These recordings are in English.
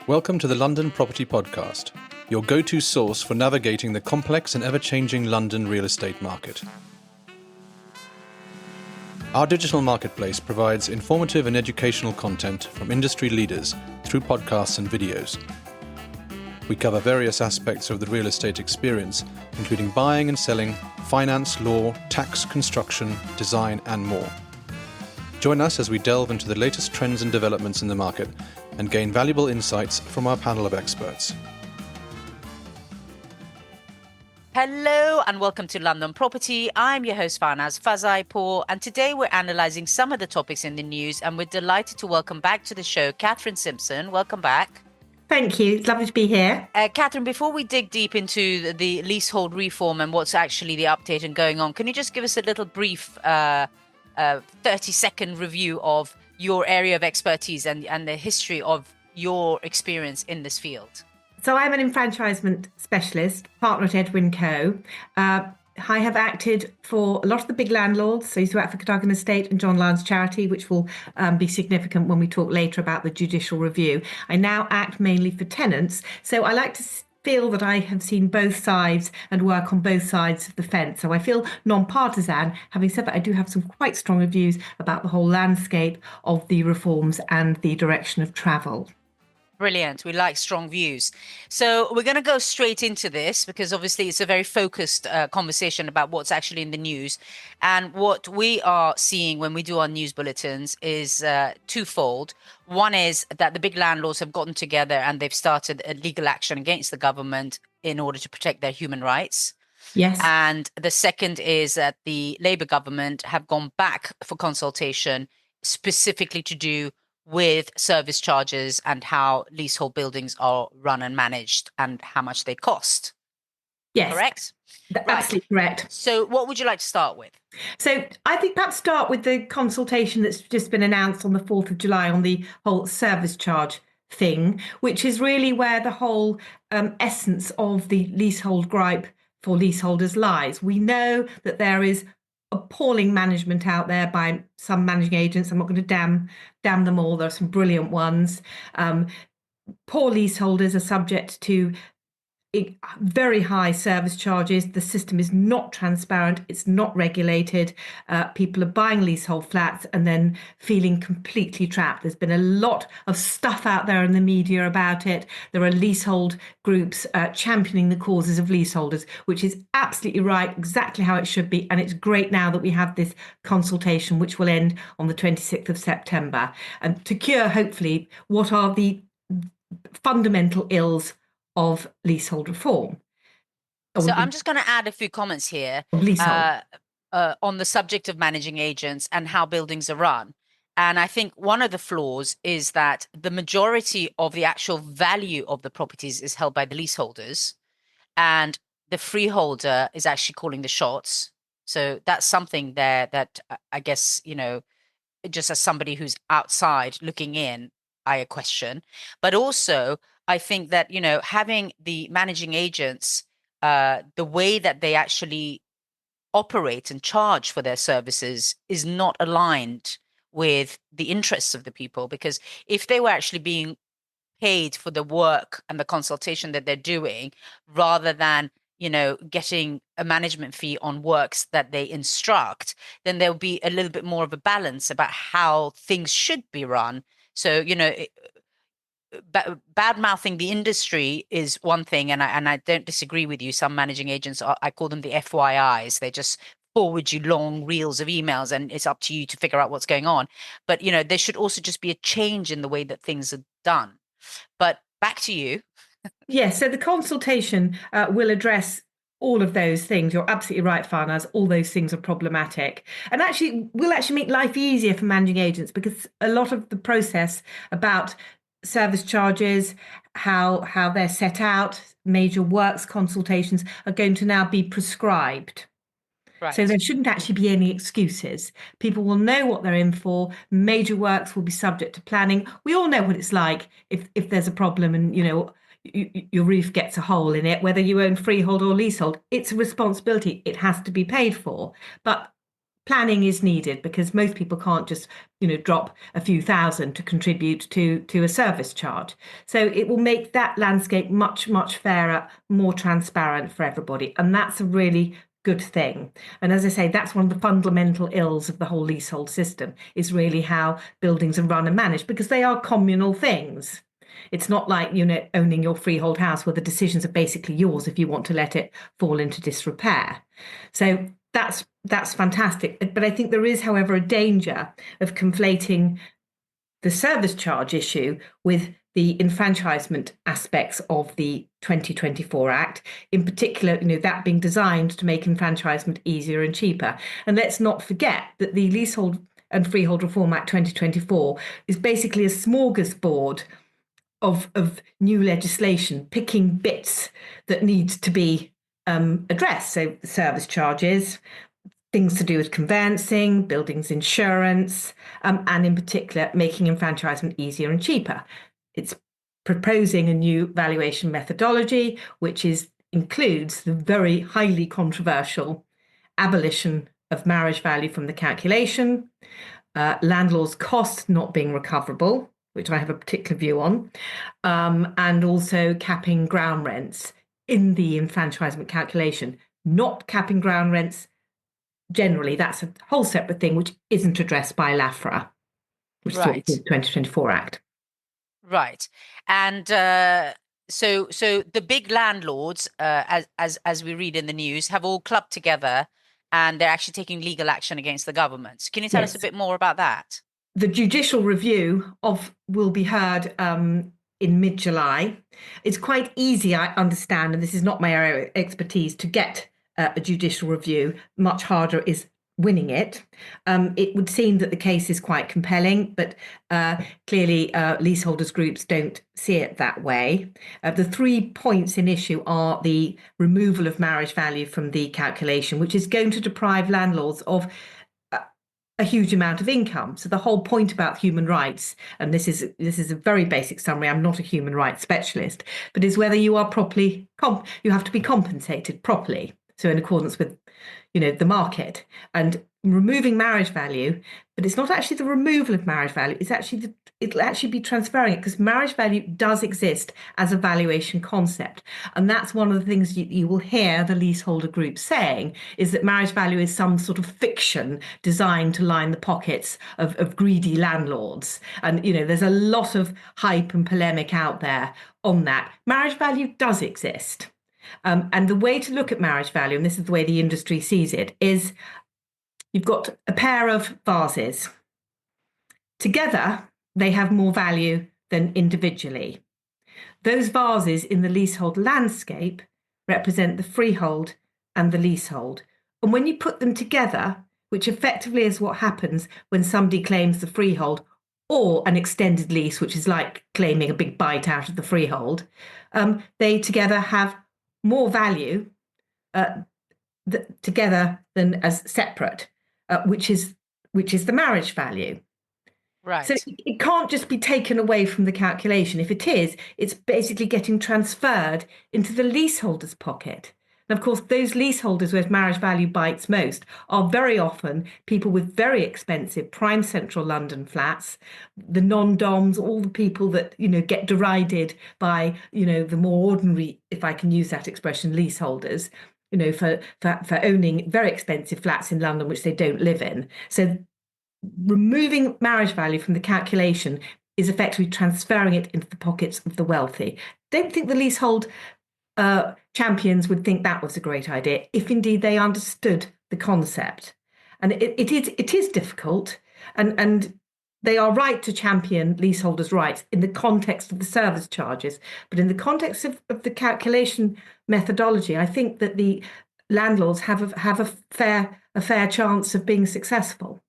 Welcome to the London Property Podcast, your go-to source for navigating the complex and ever-changing London real estate market. Our digital marketplace provides informative and educational content from industry leaders through podcasts and videos. We cover various aspects of the real estate experience, including buying and selling, finance, law, tax, construction, design, and more. Join us as we delve into the latest trends and developments in the market and gain valuable insights from our panel of experts. Hello and welcome to London Property. I'm your host Farnaz Fazaipour, and today we're analysing some of the topics in the news, and we're delighted to welcome back to the show Katherine Simpson. Welcome back. Thank you. It's lovely to be here. Katherine, before we dig deep into the leasehold reform and what's actually the update and going on, can you just give us a little brief 30-second review of your area of expertise and the history of your experience in this field? So I'm an enfranchisement specialist, partner at Edwin Co. I have acted for a lot of the big landlords. So I used to work for Katherine Estate and John Lyons charity, which will be significant when we talk later about the judicial review. I now act mainly for tenants. So I like to feel that I have seen both sides and work on both sides of the fence. So I feel non-partisan. Having said that, I do have some quite strong views about the whole landscape of the reforms and the direction of travel. Brilliant. We like strong views. So we're going to go straight into this because obviously it's a very focused conversation about what's actually in the news. And what we are seeing when we do our news bulletins is twofold. One is that the big landlords have gotten together and they've started a legal action against the government in order to protect their human rights. Yes. And the second is that the Labour government have gone back for consultation specifically to do with service charges and how leasehold buildings are run and managed and how much they cost. Yes. Correct? Absolutely correct. So what would you like to start with? So I think perhaps start with the consultation that's just been announced on the 4th of July on the whole service charge thing, which is really where the whole essence of the leasehold gripe for leaseholders lies. We know that there is appalling management out there by some managing agents. I'm not going to damn them all. There are some brilliant ones. Poor leaseholders are subject to very high service charges. The system is not transparent. It's not regulated. People are buying leasehold flats and then feeling completely trapped. There's been a lot of stuff out there in the media about it. There are leasehold groups championing the causes of leaseholders, which is absolutely right, exactly how it should be. And it's great now that we have this consultation, which will end on the 26th of September. And to cure, hopefully, what are the fundamental ills of leasehold reform. So I'm just going to add a few comments here on the subject of managing agents and how buildings are run. And I think one of the flaws is that the majority of the actual value of the properties is held by the leaseholders, and the freeholder is actually calling the shots. So that's something there that I guess, just as somebody who's outside looking in, I question. But also, I think that, having the managing agents, the way that they actually operate and charge for their services is not aligned with the interests of the people. Because if they were actually being paid for the work and the consultation that they're doing, rather than, getting a management fee on works that they instruct, then there'll be a little bit more of a balance about how things should be run. So, bad-mouthing the industry is one thing, and I don't disagree with you. Some managing agents, I call them the FYIs. They just forward you long reels of emails, and it's up to you to figure out what's going on. But, there should also just be a change in the way that things are done. But back to you. Yes, so the consultation will address all of those things. You're absolutely right, Farnaz. All those things are problematic. And actually, will actually make life easier for managing agents, because a lot of the process about service charges, how they're set out, major works consultations are going to now be prescribed. Right. So there shouldn't actually be any excuses. People will know what they're in for. Major works will be subject to planning. We all know what it's like if there's a problem and, your roof gets a hole in it, whether you own freehold or leasehold. It's a responsibility. It has to be paid for. But planning is needed because most people can't just, drop a few thousand to contribute to a service charge. So it will make that landscape much, much fairer, more transparent for everybody. And that's a really good thing. And as I say, that's one of the fundamental ills of the whole leasehold system, is really how buildings are run and managed, because they are communal things. It's not like, owning your freehold house where the decisions are basically yours if you want to let it fall into disrepair. So that's fantastic. But I think there is, however, a danger of conflating the service charge issue with the enfranchisement aspects of the 2024 Act, in particular, that being designed to make enfranchisement easier and cheaper. And let's not forget that the Leasehold and Freehold Reform Act 2024 is basically a smorgasbord of new legislation, picking bits that need to be addressed. So service charges, things to do with conveyancing, buildings insurance, and in particular, making enfranchisement easier and cheaper. It's proposing a new valuation methodology, which includes the very highly controversial abolition of marriage value from the calculation, landlords' costs not being recoverable, which I have a particular view on, and also capping ground rents in the enfranchisement calculation, not capping ground rents generally. That's a whole separate thing, which isn't addressed by LAFRA, which is the 2024 Act. Right. And so the big landlords, as we read in the news, have all clubbed together and they're actually taking legal action against the government. Can you tell us a bit more about that? The judicial review will be heard in mid-July. It's quite easy, I understand, and this is not my area of expertise, to get a judicial review. Much harder is winning it. It would seem that the case is quite compelling, but clearly leaseholders groups don't see it that way. The 3 points in issue are the removal of marriage value from the calculation, which is going to deprive landlords of a huge amount of income. So the whole point about human rights, and this is a very basic summary, I'm not a human rights specialist, but is whether you are properly, you have to be compensated properly. So in accordance with, the market, and removing marriage value, but it's not actually the removal of marriage value. It's actually it'll actually be transferring it, because marriage value does exist as a valuation concept. And that's one of the things you will hear the leaseholder group saying, is that marriage value is some sort of fiction designed to line the pockets of greedy landlords. And, there's a lot of hype and polemic out there on that. Marriage value does exist. And the way to look at marriage value, and this is the way the industry sees it, is you've got a pair of vases. Together, they have more value than individually. Those vases in the leasehold landscape represent the freehold and the leasehold. And when you put them together, which effectively is what happens when somebody claims the freehold or an extended lease, which is like claiming a big bite out of the freehold, they together have more value together than as separate, which is the marriage value. Right. So it can't just be taken away from the calculation. If it is, it's basically getting transferred into the leaseholder's pocket. And of course, those leaseholders where marriage value bites most are very often people with very expensive prime central London flats, the non-doms, all the people that, get derided by, the more ordinary, if I can use that expression, leaseholders, for owning very expensive flats in London, which they don't live in. So removing marriage value from the calculation is effectively transferring it into the pockets of the wealthy. Don't think the leasehold champions would think that was a great idea, if indeed they understood the concept. And it is difficult, and they are right to champion leaseholders' rights in the context of the service charges. But in the context of the calculation methodology, I think that the landlords have a fair chance of being successful.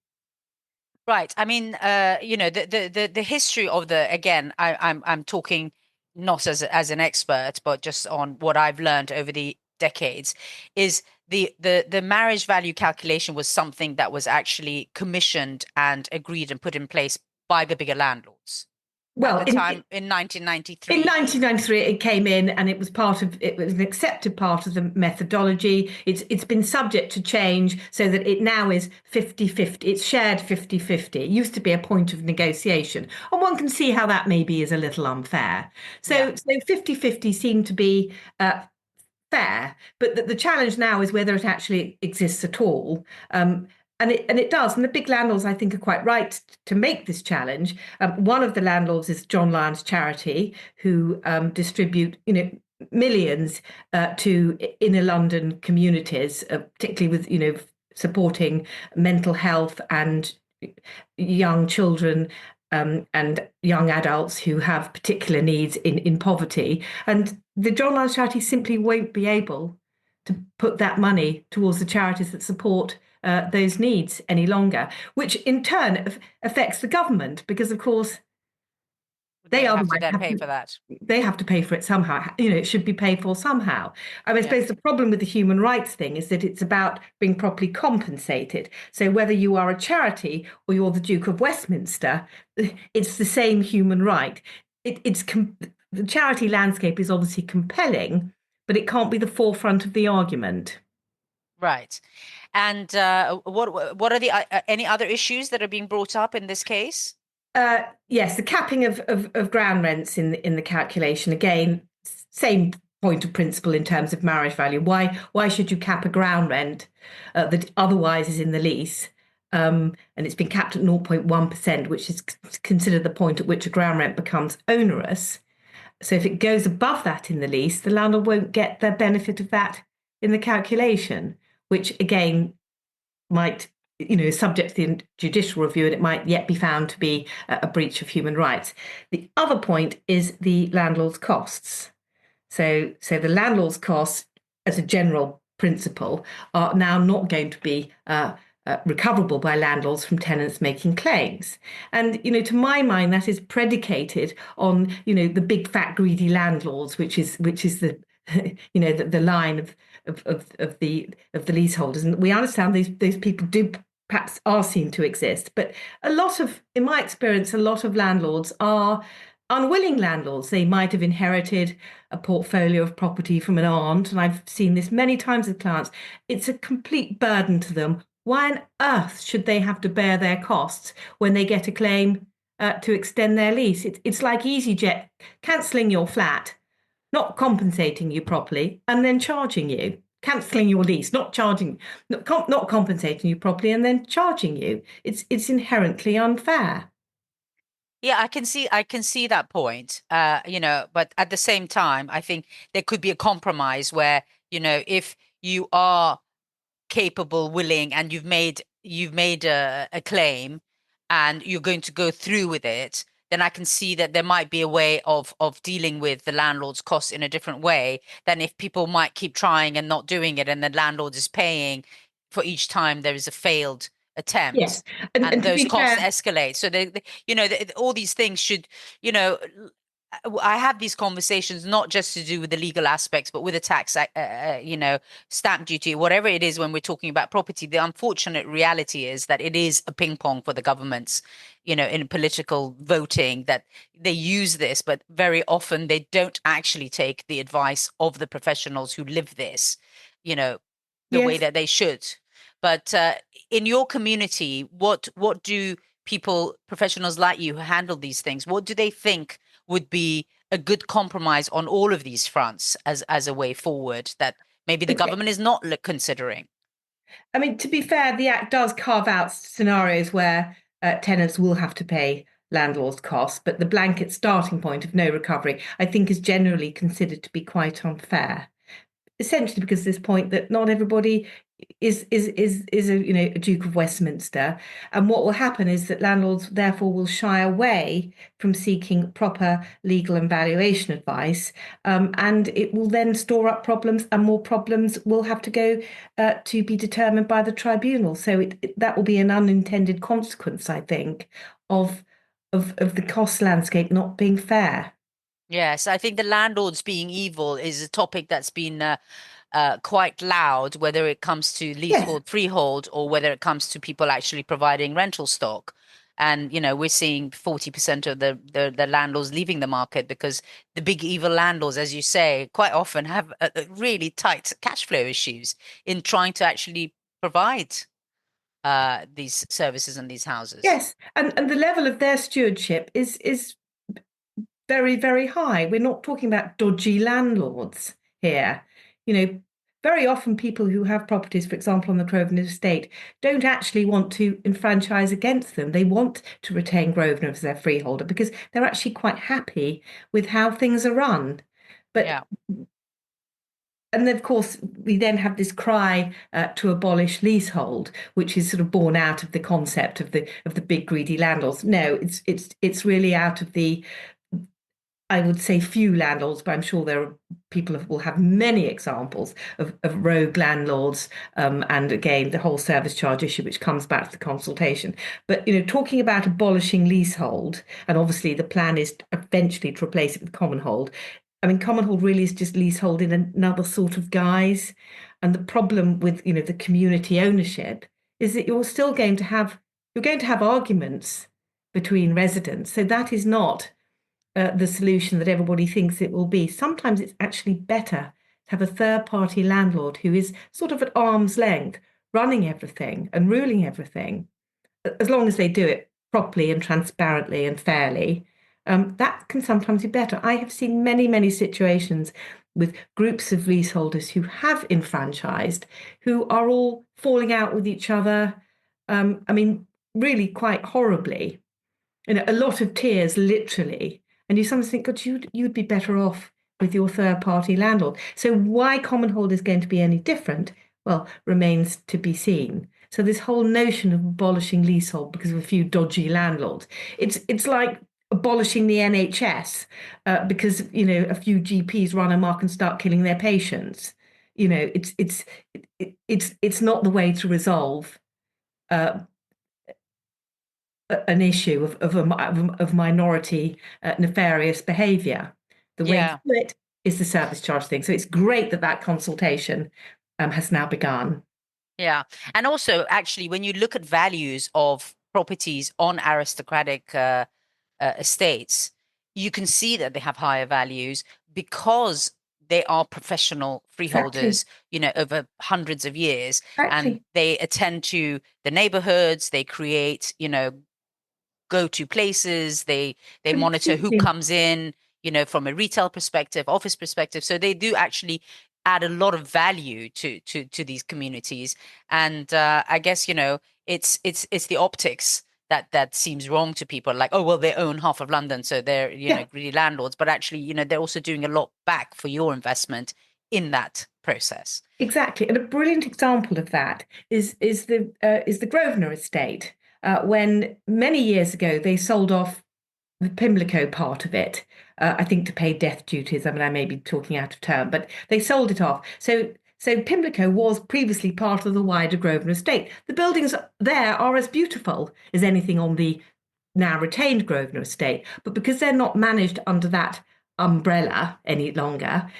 Right. I mean, the history of I'm talking not as an expert, but just on what I've learned over the decades, is the marriage value calculation was something that was actually commissioned and agreed and put in place by the bigger landlords. Well, at the time in 1993. In 1993, it came in, and it was an accepted part of the methodology. It's been subject to change so that it now is 50-50. It's shared 50-50. It used to be a point of negotiation. And one can see how that maybe is a little unfair. So 50-50 seemed to be fair, but the challenge now is whether it actually exists at all. And it does. And the big landlords, I think, are quite right to make this challenge. One of the landlords is John Lyons charity, who distribute, millions to inner London communities, particularly with, supporting mental health and young children and young adults who have particular needs in poverty. And the John Lyons charity simply won't be able to put that money towards the charities that support those needs any longer, which in turn affects the government, because of course they have to then pay for that. They have to pay for it somehow. It should be paid for somehow. I suppose the problem with the human rights thing is that it's about being properly compensated. So whether you are a charity or you're the Duke of Westminster, it's the same human right. The charity landscape is obviously compelling, but it can't be the forefront of the argument. Right. And what are the any other issues that are being brought up in this case? Yes, the capping of ground rents in the calculation. Again, same point of principle in terms of marriage value. Why should you cap a ground rent that otherwise is in the lease? And it's been capped at 0.1%, which is considered the point at which a ground rent becomes onerous. So if it goes above that in the lease, the landlord won't get the benefit of that in the calculation, which again might, subject to the judicial review, and it might yet be found to be a breach of human rights. The other point is the landlord's costs. So the landlord's costs, as a general principle, are now not going to be recoverable by landlords from tenants making claims. And, to my mind, that is predicated on, the big fat greedy landlords, which is the the line of the leaseholders. And we understand those people do perhaps are seen to exist, but in my experience, a lot of landlords are unwilling landlords. They might have inherited a portfolio of property from an aunt, and I've seen this many times with clients. It's a complete burden to them. Why on earth should they have to bear their costs when they get a claim to extend their lease? It's like EasyJet cancelling your flat, not compensating you properly, and then charging you, cancelling your lease, not compensating you properly, and then charging you. It's inherently unfair. Yeah, I can see that point. But at the same time, I think there could be a compromise where, if you are capable, willing, and you've made a claim and you're going to go through with it, then I can see that there might be a way of dealing with the landlord's costs in a different way than if people might keep trying and not doing it, and the landlord is paying for each time there is a failed attempt. Yes. And those costs escalate. So all these things should, I have these conversations not just to do with the legal aspects, but with the tax, stamp duty, whatever it is when we're talking about property. The unfortunate reality is that it is a ping pong for the governments, in political voting, that they use this, but very often they don't actually take the advice of the professionals who live this, the way that they should. But in your community, what do professionals like you who handle these things, what do they think would be a good compromise on all of these fronts as a way forward that maybe the government is not considering? I mean, to be fair, the Act does carve out scenarios where tenants will have to pay landlord's costs, but the blanket starting point of no recovery, I think, is generally considered to be quite unfair. Essentially because of this point that not everybody is a Duke of Westminster, and what will happen is that landlords therefore will shy away from seeking proper legal and valuation advice, and it will then store up problems, and more problems will have to go to be determined by the tribunal. So that will be an unintended consequence, I think, of the cost landscape not being fair. Yes, I think the landlords being evil is a topic that's been quite loud, whether it comes to leasehold, freehold, or whether it comes to people actually providing rental stock. And, we're seeing 40% of the landlords leaving the market because the big evil landlords, as you say, quite often have a really tight cash flow issues in trying to actually provide these services in these houses. Yes, and the level of their stewardship is very, very high. We're not talking about dodgy landlords here. Very often people who have properties, for example, on the Grosvenor estate, don't actually want to enfranchise against them. They want to retain Grosvenor as their freeholder because they're actually quite happy with how things are run. But Yeah. And then, of course, we then have this cry to abolish leasehold, which is sort of born out of the concept of the big greedy landlords. No, it's really out of the, I would say, few landlords, but I'm sure there are people who will have many examples of rogue landlords, and again the whole service charge issue, which comes back to the consultation. But talking about abolishing leasehold, and obviously the plan is eventually to replace it with commonhold. I mean, commonhold really is just leasehold in another sort of guise. And the problem with the community ownership is that you're going to have arguments between residents. So that is not the solution that everybody thinks it will be. Sometimes it's actually better to have a third-party landlord who is sort of at arm's length, running everything and ruling everything, as long as they do it properly and transparently and fairly. That can sometimes be better. I have seen many, many situations with groups of leaseholders who have enfranchised, who are all falling out with each other. I mean, really quite horribly. A lot of tears, literally. And you sometimes think, God, you'd be better off with your third-party landlord. So why commonhold is going to be any different, well, remains to be seen. So this whole notion of abolishing leasehold because of a few dodgy landlords, it's like abolishing the NHS because a few GPs run amok and start killing their patients. It's not the way to resolve an issue of minority nefarious behaviour. The way to do it is the service charge thing. So it's great that consultation has now begun. Yeah. And also, actually, when you look at values of properties on aristocratic estates, you can see that they have higher values because they are professional freeholders, over hundreds of years. And they attend to the neighborhoods, they create, go-to places, they monitor who comes in, from a retail perspective, office perspective. So they do actually add a lot of value to these communities. And I guess, it's the optics that seems wrong to people, like, oh, well, they own half of London, so they're greedy landlords. But actually, they're also doing a lot back for your investment in that process. Exactly. And a brilliant example of that is the Grosvenor estate. When many years ago they sold off the Pimlico part of it, I think to pay death duties. I mean, I may be talking out of turn, but they sold it off. So Pimlico was previously part of the wider Grosvenor estate. The buildings there are as beautiful as anything on the now retained Grosvenor estate, but because they're not managed under that umbrella any longer,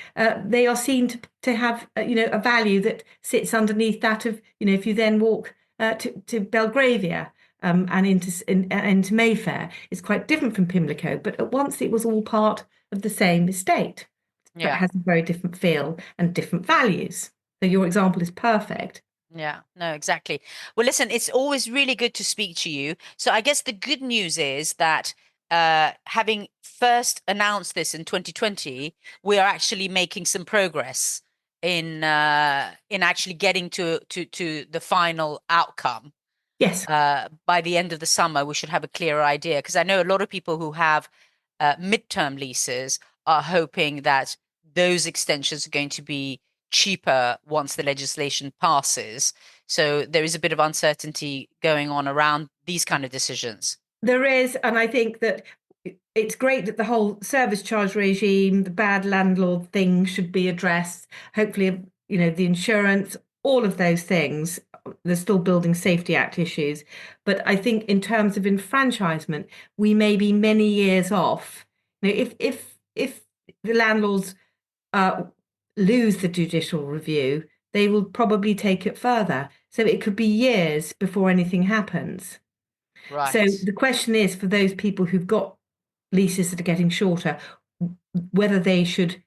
they are seen to have a value that sits underneath that of if you then walk to Belgravia and into Mayfair, it's quite different from Pimlico, but at once it was all part of the same estate. But it has a very different feel and different values. So your example is perfect. Yeah, no, exactly. Well, listen, it's always really good to speak to you. So I guess the good news is that having first announced this in 2020, we are actually making some progress in actually getting to the final outcome. Yes. By the end of the summer, we should have a clearer idea, because I know a lot of people who have midterm leases are hoping that those extensions are going to be cheaper once the legislation passes. So there is a bit of uncertainty going on around these kind of decisions. There is, and I think that it's great that the whole service charge regime, the bad landlord thing should be addressed. Hopefully, the insurance, all of those things. There's still Building Safety Act issues. But I think in terms of enfranchisement, we may be many years off. If the landlords lose the judicial review, they will probably take it further. So it could be years before anything happens. Right. So the question is, for those people who've got leases that are getting shorter, whether they should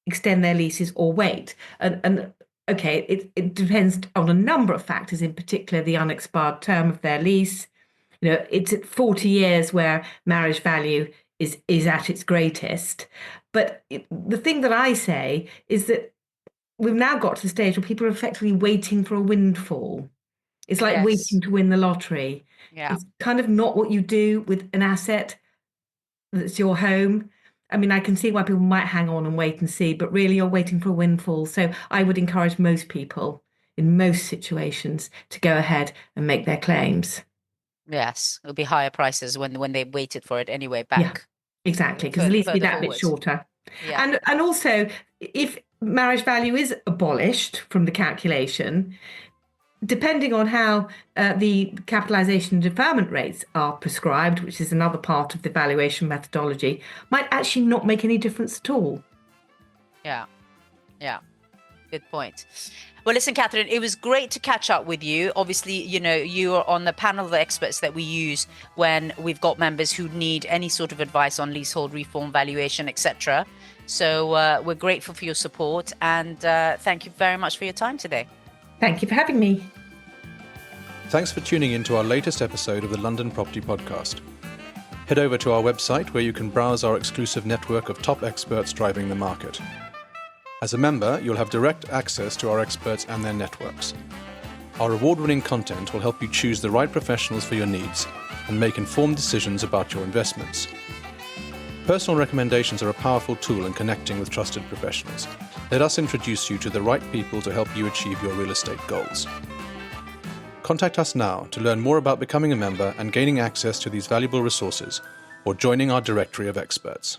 extend their leases or wait. And okay, it depends on a number of factors, in particular the unexpired term of their lease. It's at 40 years where marriage value is at its greatest. But the thing that I say is that we've now got to the stage where people are effectively waiting for a windfall. It's like waiting to win the lottery. Yeah. It's kind of not what you do with an asset that's your home. I mean, I can see why people might hang on and wait and see, but really you're waiting for a windfall. So I would encourage most people in most situations to go ahead and make their claims. Yes, it'll be higher prices when they waited for it anyway back. Yeah, exactly, because at least be that bit shorter. Yeah. And also, if marriage value is abolished from the calculation, depending on how the capitalisation and deferment rates are prescribed, which is another part of the valuation methodology, might actually not make any difference at all. Yeah. Good point. Well, listen, Katherine, it was great to catch up with you. Obviously, you are on the panel of experts that we use when we've got members who need any sort of advice on leasehold reform, valuation, etc. So we're grateful for your support, and thank you very much for your time today. Thank you for having me. Thanks for tuning in to our latest episode of the London Property Podcast. Head over to our website where you can browse our exclusive network of top experts driving the market. As a member, you'll have direct access to our experts and their networks. Our award-winning content will help you choose the right professionals for your needs and make informed decisions about your investments. Personal recommendations are a powerful tool in connecting with trusted professionals. Let us introduce you to the right people to help you achieve your real estate goals. Contact us now to learn more about becoming a member and gaining access to these valuable resources, or joining our directory of experts.